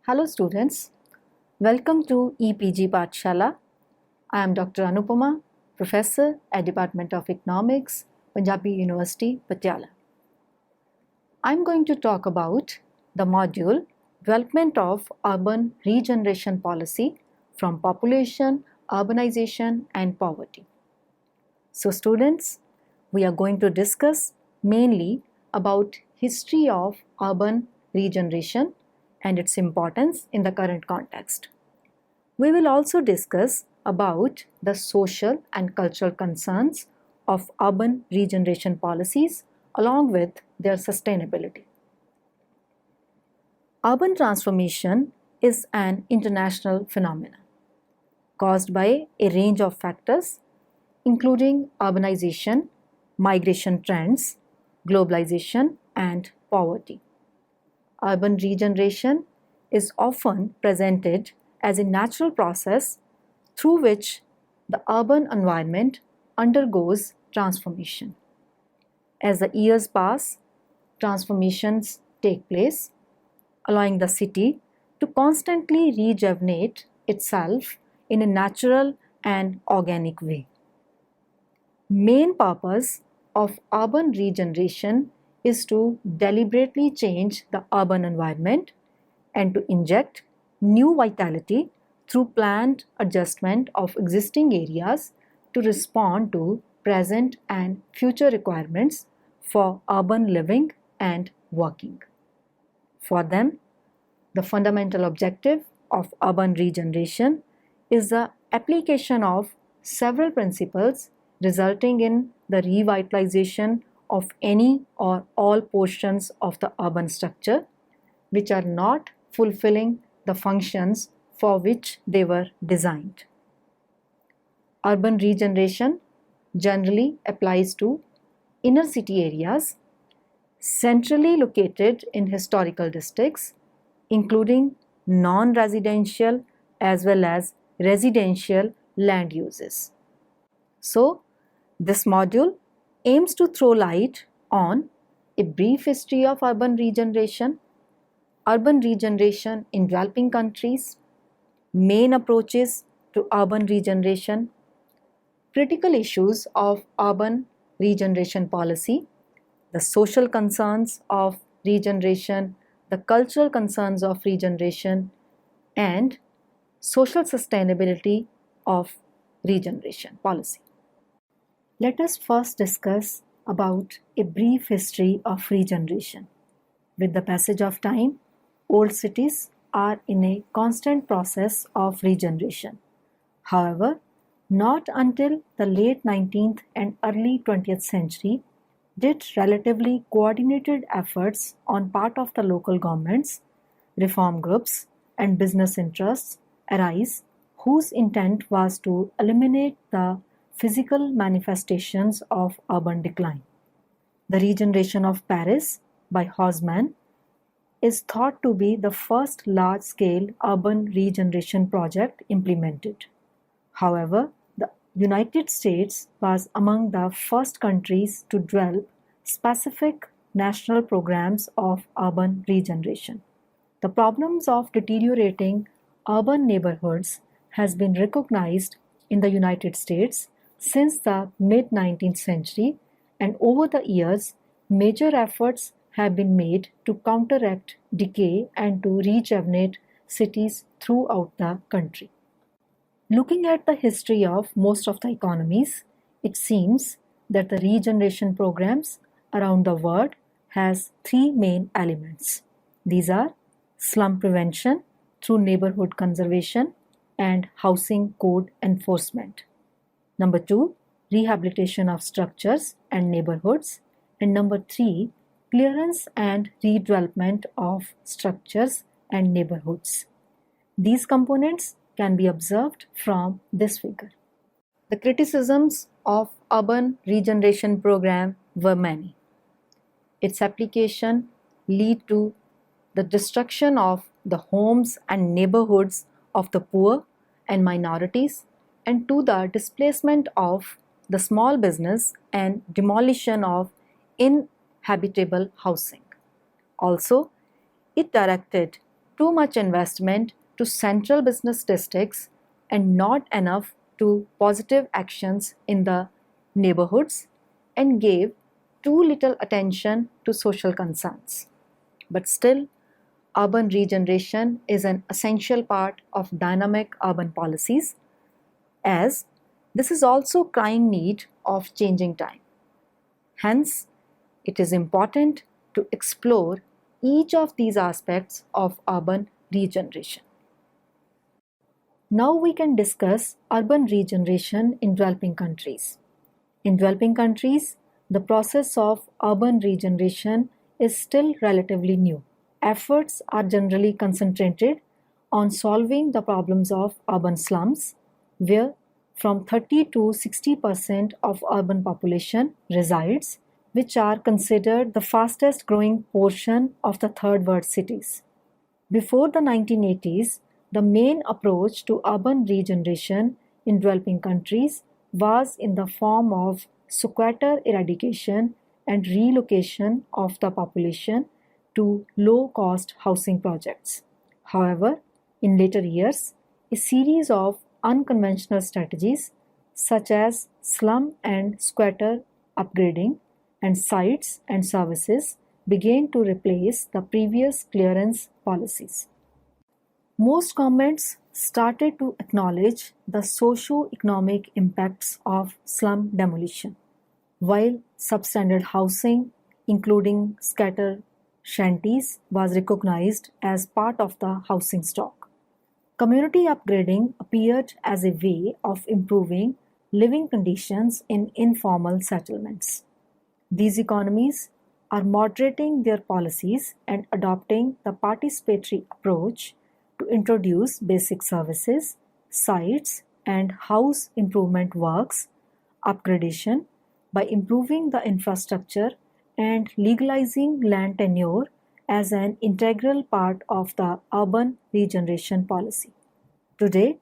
Hello students, welcome to EPG Pathshala. I am Dr. Anupama, Professor at Department of Economics, Punjabi University, Patiala. I am going to talk about the module Development of Urban Regeneration Policy from Population, Urbanization and Poverty. So students, we are going to discuss mainly about history of urban regeneration and its importance in the current context. We will also discuss about the social and cultural concerns of urban regeneration policies along with their sustainability. Urban transformation is an international phenomenon caused by a range of factors including urbanization, migration trends, globalization, and poverty. Urban regeneration is often presented as a natural process through which the urban environment undergoes transformation. As the years pass, transformations take place, allowing the city to constantly rejuvenate itself in a natural and organic way. Main purpose of urban regeneration is to deliberately change the urban environment and to inject new vitality through planned adjustment of existing areas to respond to present and future requirements for urban living and working. For them, the fundamental objective of urban regeneration is the application of several principles resulting in the revitalization of any or all portions of the urban structure which are not fulfilling the functions for which they were designed. Urban regeneration generally applies to inner city areas centrally located in historical districts, including non-residential as well as residential land uses. So, this module aims to throw light on a brief history of urban regeneration in developing countries, main approaches to urban regeneration, critical issues of urban regeneration policy, the social concerns of regeneration, the cultural concerns of regeneration, and social sustainability of regeneration policy. Let us first discuss about a brief history of regeneration. With the passage of time, old cities are in a constant process of regeneration. However, not until the late 19th and early 20th century did relatively coordinated efforts on part of the local governments, reform groups, and business interests arise whose intent was to eliminate the physical manifestations of urban decline. The regeneration of Paris by Haussmann is thought to be the first large-scale urban regeneration project implemented. However, the United States was among the first countries to develop specific national programs of urban regeneration. The problems of deteriorating urban neighborhoods has been recognized in the United States since the mid-19th century, and over the years, major efforts have been made to counteract decay and to rejuvenate cities throughout the country. Looking at the history of most of the economies, it seems that the regeneration programs around the world has three main elements. These are slum prevention through neighborhood conservation and housing code enforcement. Number 2, rehabilitation of structures and neighborhoods. And number 3, clearance and redevelopment of structures and neighborhoods. These components can be observed from this figure. The criticisms of urban regeneration program were many. Its application lead to the destruction of the homes and neighborhoods of the poor and minorities, and to the displacement of the small business and demolition of inhabitable housing. Also, it directed too much investment to central business districts and not enough to positive actions in the neighborhoods, and gave too little attention to social concerns. But still, urban regeneration is an essential part of dynamic urban policies, as this is also crying need of changing time. Hence, it is important to explore each of these aspects of urban regeneration. Now we can discuss urban regeneration in developing countries. In developing countries, the process of urban regeneration is still relatively new. Efforts are generally concentrated on solving the problems of urban slums, where from 30 to 60% of urban population resides, which are considered the fastest growing portion of the third world cities. Before the 1980s, the main approach to urban regeneration in developing countries was in the form of squatter eradication and relocation of the population to low-cost housing projects. However, in later years, a series of unconventional strategies such as slum and squatter upgrading and sites and services began to replace the previous clearance policies. Most governments started to acknowledge the socio-economic impacts of slum demolition, while substandard housing, including scatter shanties, was recognized as part of the housing stock. Community upgrading appeared as a way of improving living conditions in informal settlements. These economies are moderating their policies and adopting the participatory approach to introduce basic services, sites, and house improvement works, upgradation by improving the infrastructure and legalizing land tenure as an integral part of the urban regeneration policy. Today,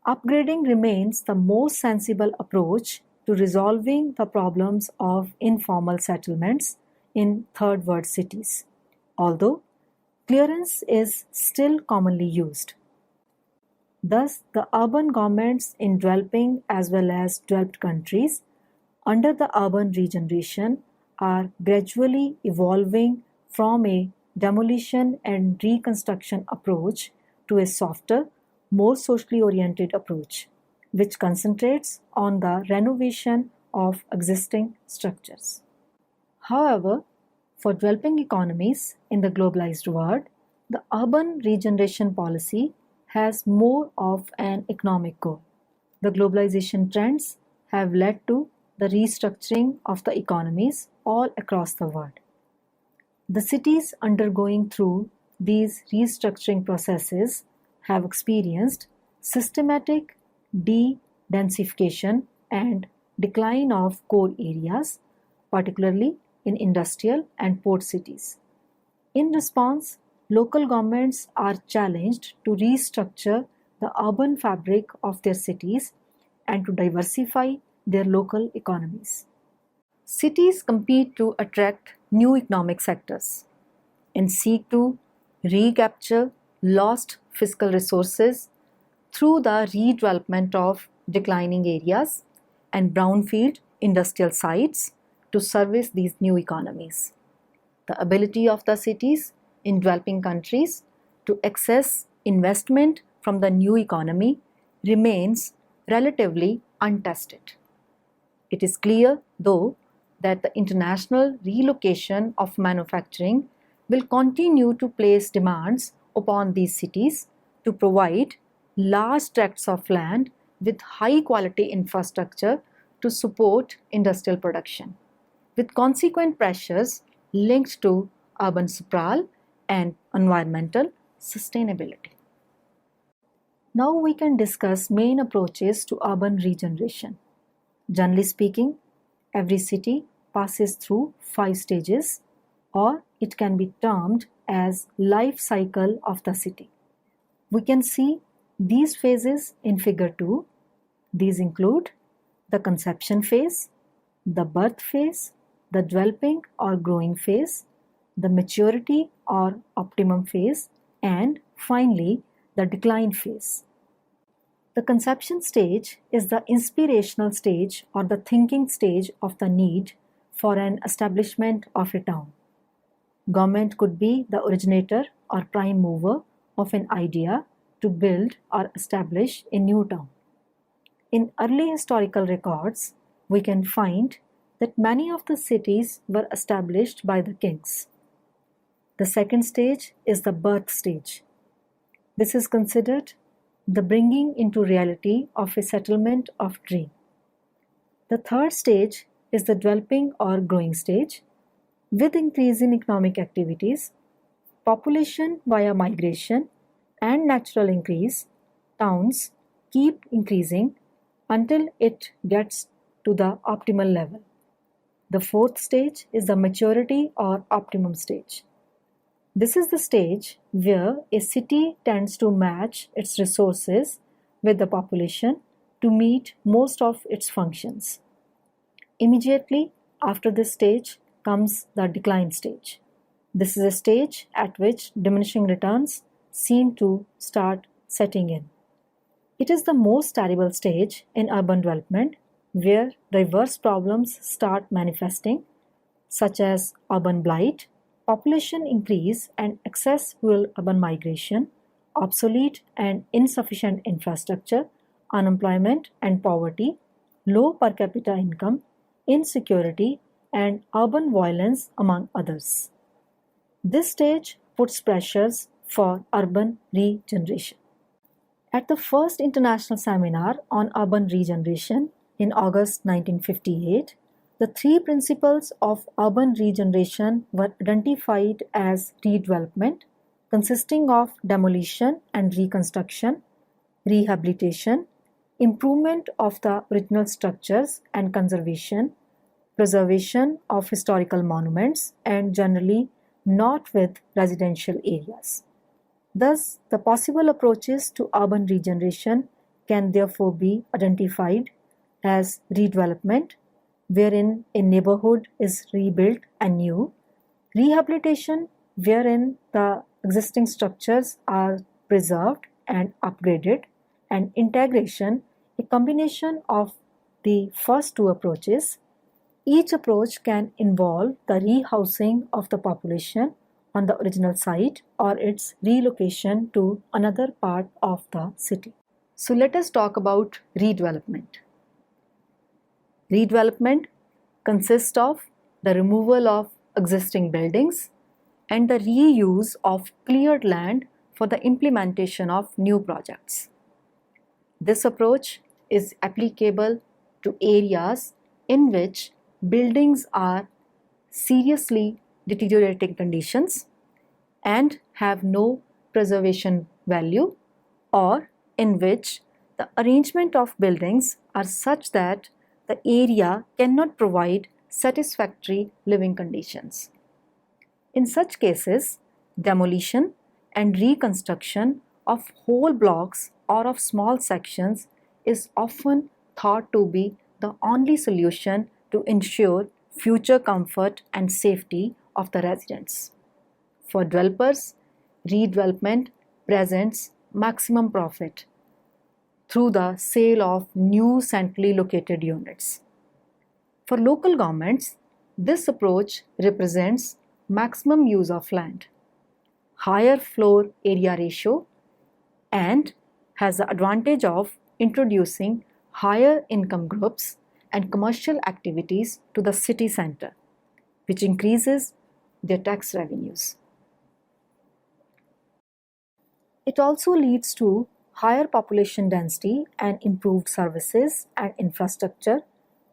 upgrading remains the most sensible approach to resolving the problems of informal settlements in third world cities, although clearance is still commonly used. Thus, the urban governments in developing as well as developed countries under the urban regeneration are gradually evolving from a demolition and reconstruction approach to a softer, more socially oriented approach, which concentrates on the renovation of existing structures. However, for developing economies in the globalized world, the urban regeneration policy has more of an economic goal. The globalization trends have led to the restructuring of the economies all across the world. The cities undergoing through these restructuring processes have experienced systematic de-densification and decline of core areas, particularly in industrial and port cities. In response, local governments are challenged to restructure the urban fabric of their cities and to diversify their local economies. Cities compete to attract new economic sectors and seek to recapture lost fiscal resources through the redevelopment of declining areas and brownfield industrial sites to service these new economies. The ability of the cities in developing countries to access investment from the new economy remains relatively untested. It is clear, though, that the international relocation of manufacturing will continue to place demands upon these cities to provide large tracts of land with high quality infrastructure to support industrial production, with consequent pressures linked to urban sprawl and environmental sustainability. Now we can discuss main approaches to urban regeneration. Generally speaking, every city passes through 5 stages, or it can be termed as life cycle of the city. We can see these phases in figure 2. These include the conception phase, the birth phase, the developing or growing phase, the maturity or optimum phase, and Finally, the decline phase. The conception stage is the inspirational stage or the thinking stage of the need for an establishment of a town. Government could be the originator or prime mover of an idea to build or establish a new town. In early historical records, we can find that many of the cities were established by the kings. The second stage is the birth stage. This is considered the bringing into reality of a settlement of dream. The third stage is the developing or growing stage. With increase in economic activities, population via migration, and natural increase, towns keep increasing until it gets to the optimal level. The fourth stage is the maturity or optimum stage. This is the stage where a city tends to match its resources with the population to meet most of its functions. Immediately after this stage comes the decline stage. This is a stage at which diminishing returns seem to start setting in. It is the most terrible stage in urban development where diverse problems start manifesting, such as urban blight, population increase and excess rural urban migration, obsolete and insufficient infrastructure, unemployment and poverty, low per capita income, insecurity, and urban violence, among others. This stage puts pressures for urban regeneration. At the first international seminar on urban regeneration in August 1958, the three principles of urban regeneration were identified as redevelopment, consisting of demolition and reconstruction, rehabilitation, improvement of the original structures and conservation, preservation of historical monuments, and generally not with residential areas. Thus, the possible approaches to urban regeneration can therefore be identified as redevelopment, wherein a neighborhood is rebuilt anew, rehabilitation, wherein the existing structures are preserved and upgraded, and integration, a combination of the first two approaches. Each approach can involve the rehousing of the population on the original site or its relocation to another part of the city. So let us talk about redevelopment. Redevelopment consists of the removal of existing buildings and the reuse of cleared land for the implementation of new projects. This approach is applicable to areas in which buildings are seriously deteriorating conditions and have no preservation value, or in which the arrangement of buildings are such that the area cannot provide satisfactory living conditions. In such cases, demolition and reconstruction of whole blocks or of small sections is often thought to be the only solution to ensure future comfort and safety of the residents. For developers, redevelopment presents maximum profit through the sale of new centrally located units. For local governments, this approach represents maximum use of land, higher floor area ratio, and has the advantage of introducing higher income groups and commercial activities to the city center, which increases their tax revenues. It also leads to higher population density and improved services and infrastructure,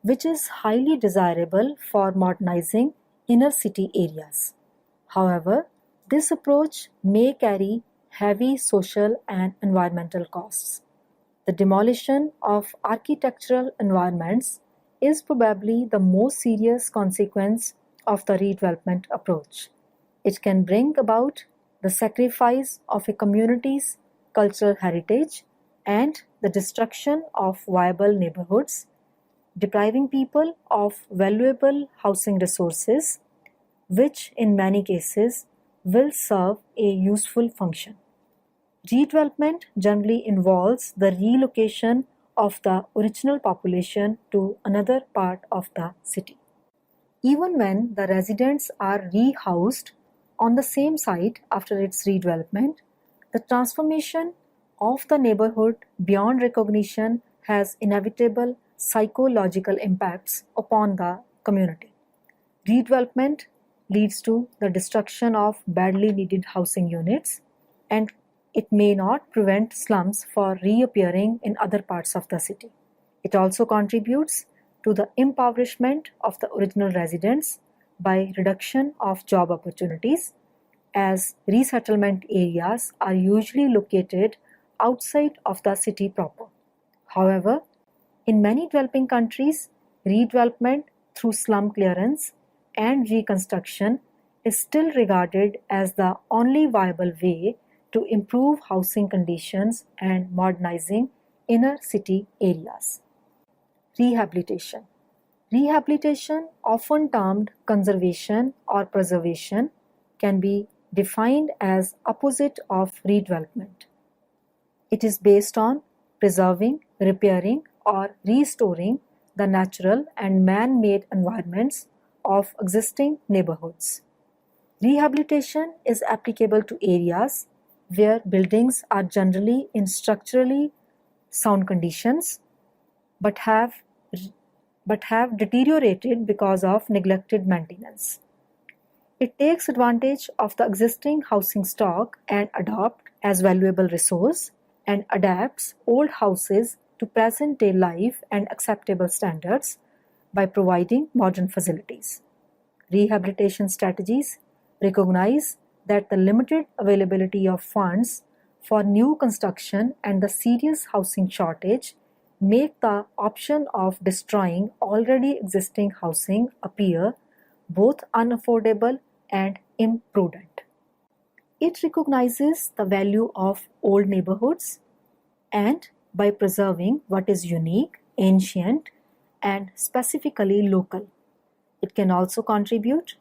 which is highly desirable for modernizing inner city areas. However, this approach may carry heavy social and environmental costs. The demolition of architectural environments is probably the most serious consequence of the redevelopment approach. It can bring about the sacrifice of a community's cultural heritage and the destruction of viable neighborhoods, depriving people of valuable housing resources, which in many cases will serve a useful function. Redevelopment generally involves the relocation of the original population to another part of the city. Even when the residents are rehoused on the same site after its redevelopment, the transformation of the neighborhood beyond recognition has inevitable psychological impacts upon the community. Redevelopment leads to the destruction of badly needed housing units, and it may not prevent slums from reappearing in other parts of the city. It also contributes to the impoverishment of the original residents by reduction of job opportunities, as resettlement areas are usually located outside of the city proper. However, in many developing countries, redevelopment through slum clearance and reconstruction is still regarded as the only viable way to improve housing conditions and modernizing inner city areas. Rehabilitation. Rehabilitation, often termed conservation or preservation, can be defined as opposite of redevelopment. It is based on preserving, repairing, or restoring the natural and man-made environments of existing neighborhoods. Rehabilitation is applicable to areas where buildings are generally in structurally sound conditions but have deteriorated because of neglected maintenance. It takes advantage of the existing housing stock and adopts as valuable resource and adapts old houses to present-day life and acceptable standards by providing modern facilities. Rehabilitation strategies recognize that the limited availability of funds for new construction and the serious housing shortage make the option of destroying already existing housing appear both unaffordable and imprudent. It recognizes the value of old neighborhoods, and by preserving what is unique, ancient, and specifically local, it can also contribute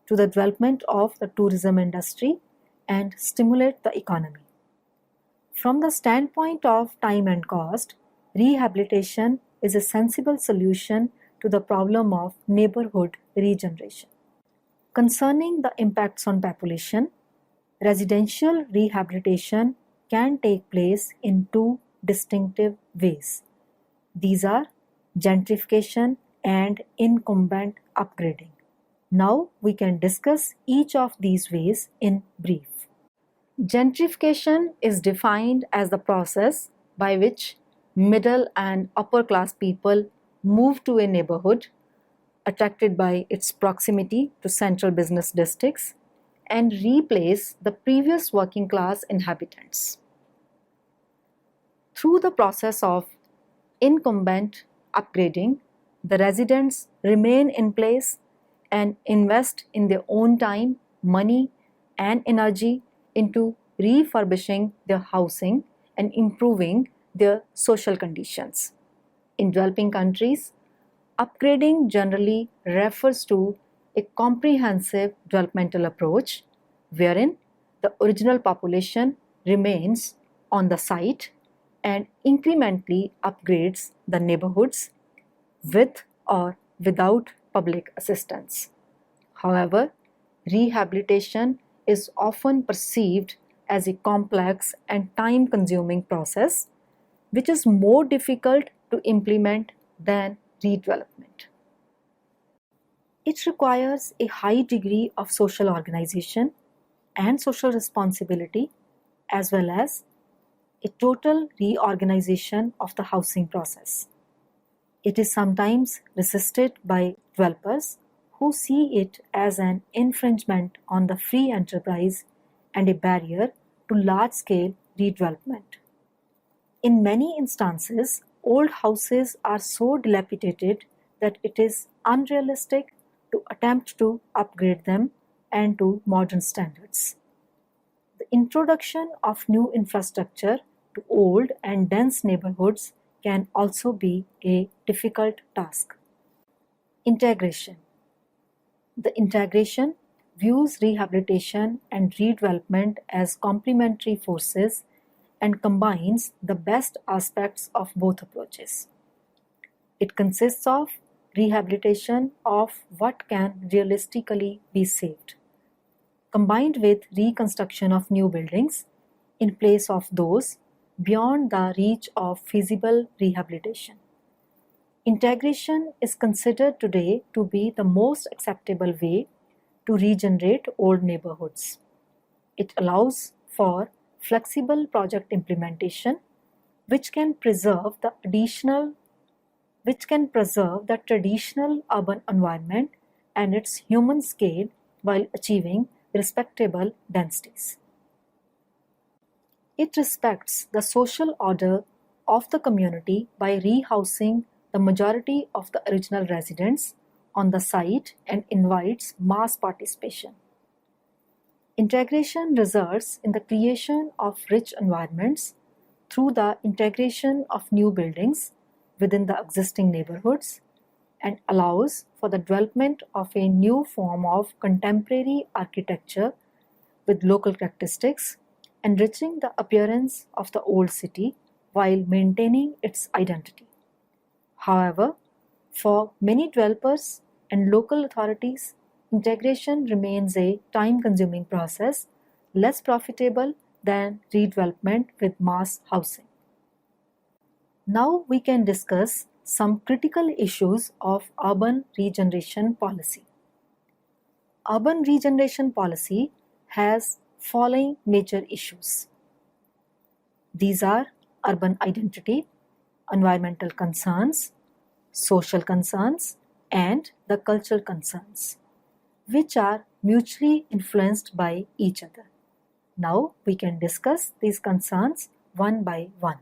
to the development of the tourism industry and stimulate the economy. From the standpoint of time and cost, rehabilitation is a sensible solution to the problem of neighborhood regeneration. Concerning the impacts on population, residential rehabilitation can take place in two distinctive ways. These are gentrification and incumbent upgrading. Now we can discuss each of these ways in brief. Gentrification is defined as the process by which middle and upper class people move to a neighborhood attracted by its proximity to central business districts and replace the previous working class inhabitants. Through the process of incumbent upgrading, the residents remain in place and invest in their own time, money, and energy into refurbishing their housing and improving their social conditions. In developing countries, upgrading generally refers to a comprehensive developmental approach wherein the original population remains on the site and incrementally upgrades the neighborhoods with or without public assistance. However, rehabilitation is often perceived as a complex and time-consuming process, which is more difficult to implement than redevelopment. It requires a high degree of social organization and social responsibility, as well as a total reorganization of the housing process. It is sometimes resisted by developers who see it as an infringement on the free enterprise and a barrier to large-scale redevelopment. In many instances, old houses are so dilapidated that it is unrealistic to attempt to upgrade them and to modern standards. The introduction of new infrastructure to old and dense neighborhoods can also be a difficult task. Integration. The integration views rehabilitation and redevelopment as complementary forces and combines the best aspects of both approaches. It consists of rehabilitation of what can realistically be saved, combined with reconstruction of new buildings in place of those beyond the reach of feasible rehabilitation. Integration is considered today to be the most acceptable way to regenerate old neighborhoods. It allows for flexible project implementation which can preserve the traditional urban environment and its human scale while achieving respectable densities. It respects the social order of the community by rehousing the majority of the original residents on the site and invites mass participation. Integration results in the creation of rich environments through the integration of new buildings within the existing neighborhoods and allows for the development of a new form of contemporary architecture with local characteristics, enriching the appearance of the old city while maintaining its identity. However, for many developers and local authorities, integration remains a time-consuming process, less profitable than redevelopment with mass housing. Now we can discuss some critical issues of urban regeneration policy. Urban regeneration policy has following major issues. These are urban identity, environmental concerns, social concerns, and the cultural concerns, which are mutually influenced by each other. Now we can discuss these concerns one by one.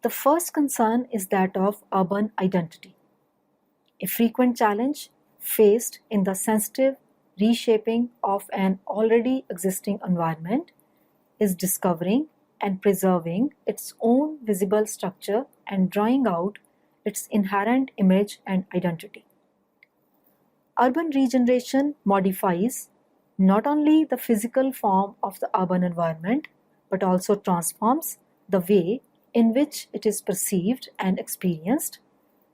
The first concern is that of urban identity. A frequent challenge faced in the sensitive reshaping of an already existing environment is discovering and preserving its own visible structure and drawing out its inherent image and identity. Urban regeneration modifies not only the physical form of the urban environment but also transforms the way in which it is perceived and experienced,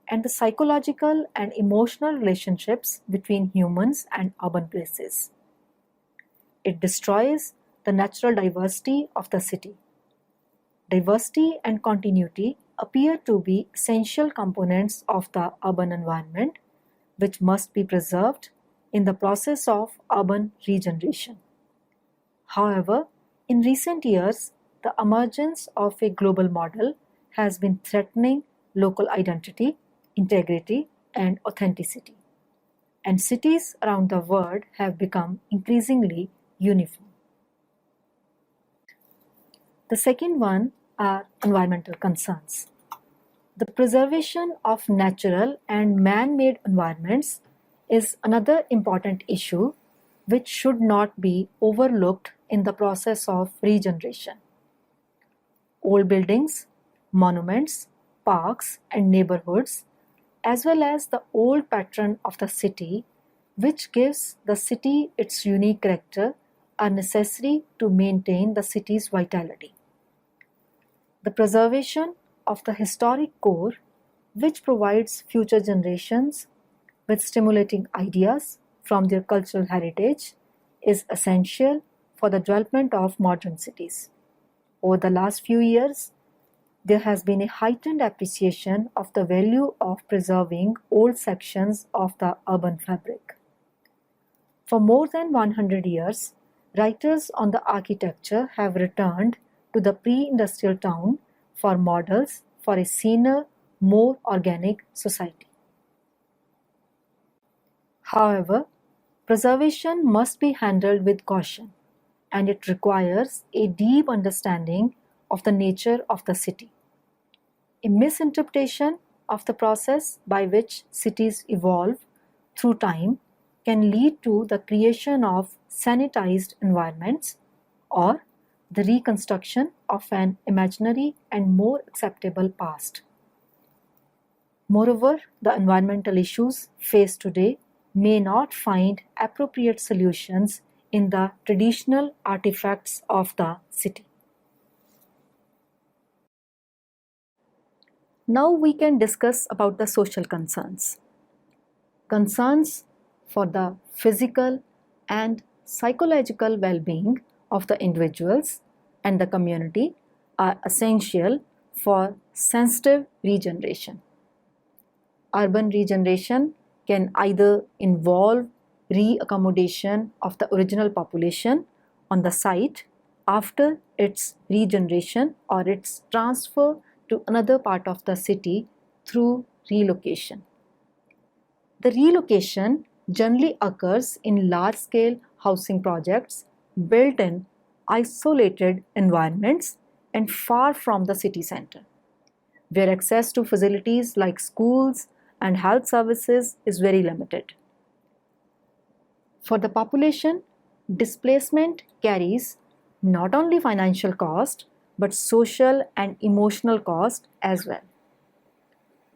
and the psychological and emotional relationships between humans and urban places. It destroys the natural diversity of the city. Diversity and continuity appear to be essential components of the urban environment, which must be preserved in the process of urban regeneration. However, in recent years, the emergence of a global model has been threatening local identity, integrity, and authenticity, and cities around the world have become increasingly uniform. The second one are environmental concerns. The preservation of natural and man-made environments is another important issue which should not be overlooked in the process of regeneration. Old buildings, monuments, parks, and neighborhoods, as well as the old pattern of the city, which gives the city its unique character, are necessary to maintain the city's vitality. The preservation of the historic core, which provides future generations with stimulating ideas from their cultural heritage, is essential for the development of modern cities. Over the last few years, there has been a heightened appreciation of the value of preserving old sections of the urban fabric. For more than 100 years, writers on the architecture have returned to the pre-industrial town for models for a saner, more organic society. However, preservation must be handled with caution, and it requires a deep understanding of the nature of the city. A misinterpretation of the process by which cities evolve through time can lead to the creation of sanitized environments or the reconstruction of an imaginary and more acceptable past. Moreover, the environmental issues faced today may not find appropriate solutions in the traditional artifacts of the city. Now we can discuss about the social concerns. Concerns for the physical and psychological well-being of the individuals and the community are essential for sensitive regeneration. Urban regeneration can either involve re-accommodation of the original population on the site after its regeneration or its transfer to another part of the city through relocation. The relocation generally occurs in large-scale housing projects built in isolated environments and far from the city center, where access to facilities like schools and health services is very limited. For the population, displacement carries not only financial cost but social and emotional cost as well.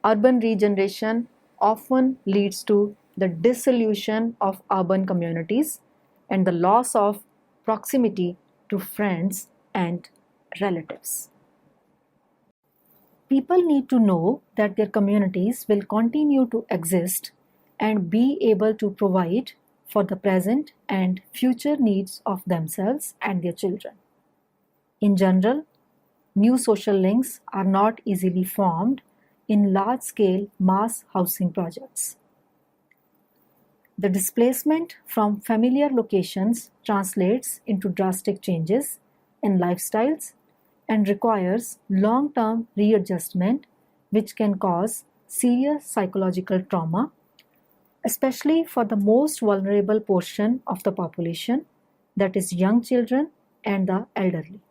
Urban regeneration often leads to the dissolution of urban communities and the loss of proximity to friends and relatives. People need to know that their communities will continue to exist and be able to provide for the present and future needs of themselves and their children. In general, new social links are not easily formed in large-scale mass housing projects. The displacement from familiar locations translates into drastic changes in lifestyles and requires long-term readjustment, which can cause serious psychological trauma, especially for the most vulnerable portion of the population, that is young children and the elderly.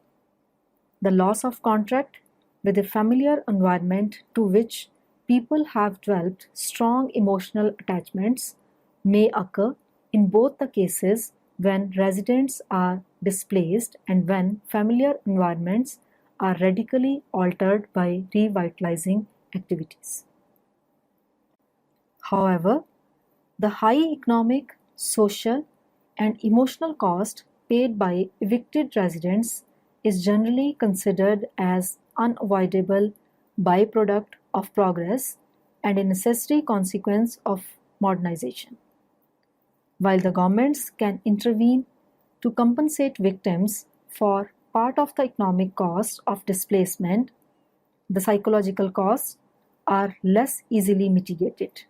The loss of contact with a familiar environment to which people have developed strong emotional attachments may occur in both the cases when residents are displaced and when familiar environments are radically altered by revitalizing activities. However, the high economic, social, and emotional cost paid by evicted residents is generally considered as unavoidable byproduct of progress and a necessary consequence of modernization. While the governments can intervene to compensate victims for part of the economic cost of displacement, the psychological costs are less easily mitigated.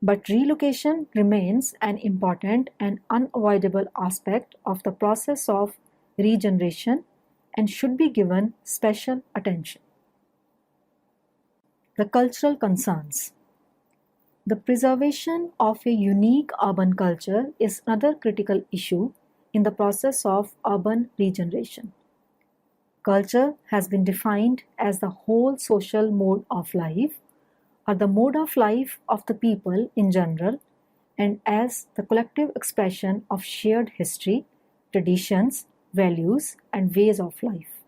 But relocation remains an important and unavoidable aspect of the process of regeneration and should be given special attention. The cultural concerns. The preservation of a unique urban culture is another critical issue in the process of urban regeneration. Culture has been defined as the whole social mode of life or the mode of life of the people in general and as the collective expression of shared history, traditions, values, and ways of life.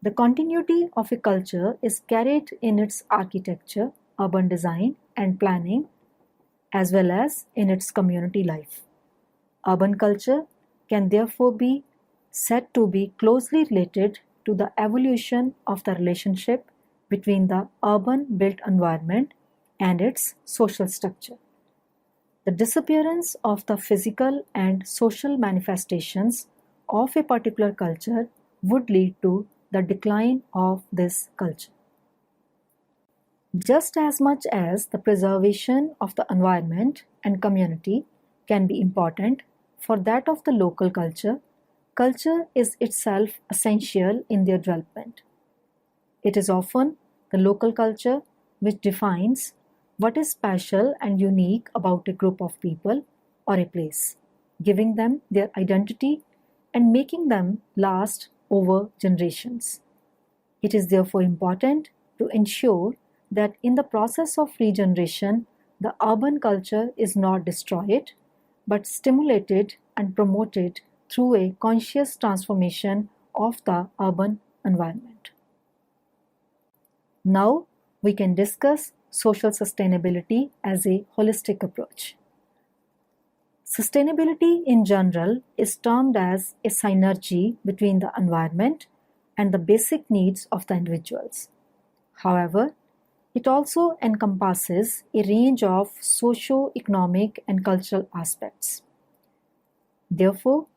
The continuity of a culture is carried in its architecture, urban design, and planning, as well as in its community life. Urban culture can therefore be said to be closely related to the evolution of the relationship between the urban built environment and its social structure. The disappearance of the physical and social manifestations of a particular culture would lead to the decline of this culture. Just as much as the preservation of the environment and community can be important for that of the local culture, culture is itself essential in their development. It is often the local culture which defines what is special and unique about a group of people or a place, giving them their identity and making them last over generations. It is therefore important to ensure that in the process of regeneration, the urban culture is not destroyed, but stimulated and promoted through a conscious transformation of the urban environment. Now, we can discuss social sustainability as a holistic approach. Sustainability in general is termed as a synergy between the environment and the basic needs of the individuals. However, it also encompasses a range of socio-economic and cultural aspects. Therefore,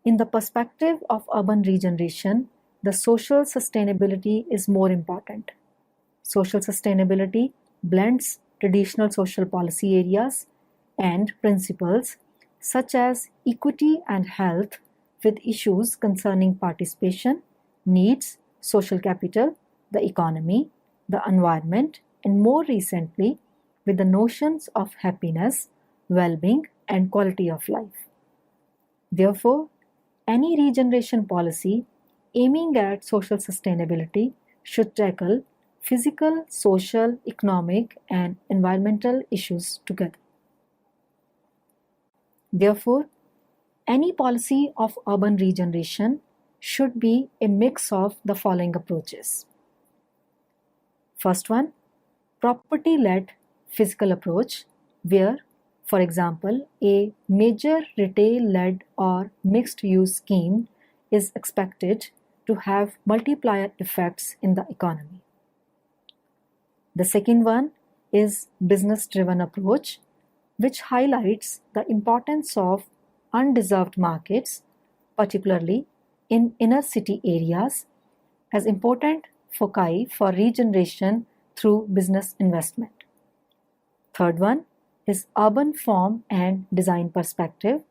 in the perspective of urban regeneration, the social sustainability is more important. Social sustainability blends traditional social policy areas and principles such as equity and health with issues concerning participation, needs, social capital, the economy, the environment, and more recently, with the notions of happiness, well-being, and quality of life. Therefore, any regeneration policy aiming at social sustainability should tackle physical, social, economic, and environmental issues together. Therefore, any policy of urban regeneration should be a mix of the following approaches. First one, property-led physical approach, where, for example, a major retail-led or mixed-use scheme is expected to have multiplier effects in the economy. The second one is business-driven approach, which highlights the importance of undeserved markets, particularly in inner city areas, as important foci for regeneration through business investment. Third one is urban form and design perspective,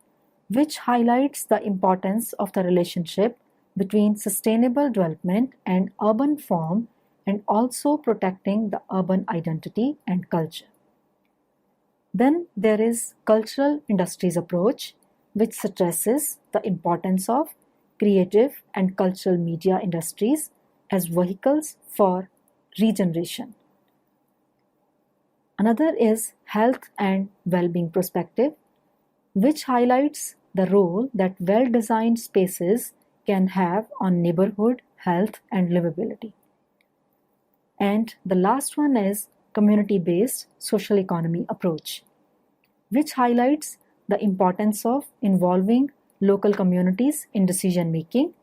which highlights the importance of the relationship between sustainable development and urban form and also protecting the urban identity and culture. Then there is cultural industries approach, which stresses the importance of creative and cultural media industries as vehicles for regeneration. Another is health and well-being perspective, which highlights the role that well-designed spaces can have on neighborhood health and livability. And the last one is community-based social economy approach, which highlights the importance of involving local communities in decision-making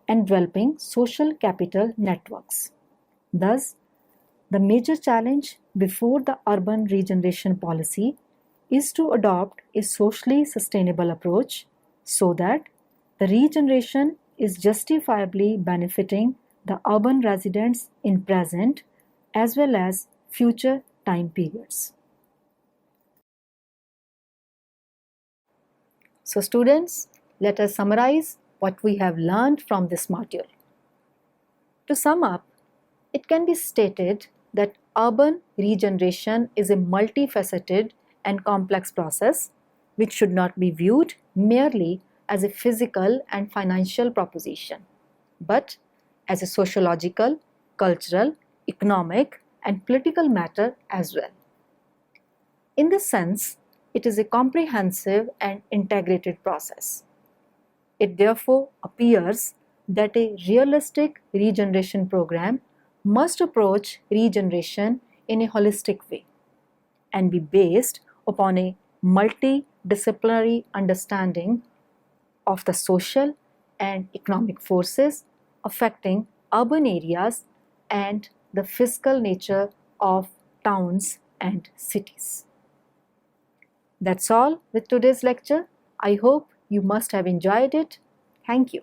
and developing social capital networks. Thus, the major challenge before the urban regeneration policy is to adopt a socially sustainable approach so that the regeneration is justifiably benefiting the urban residents in present as well as future time periods. So students, let us summarize what we have learned from this module. To sum up, it can be stated that urban regeneration is a multifaceted and complex process which should not be viewed merely as a physical and financial proposition, but as a sociological, cultural, economic, and political matter as well. In this sense, it is a comprehensive and integrated process. It therefore appears that a realistic regeneration program must approach regeneration in a holistic way and be based upon a multidisciplinary understanding of the social and economic forces affecting urban areas and the physical nature of towns and cities. That's all with today's lecture. I hope you must have enjoyed it. Thank you.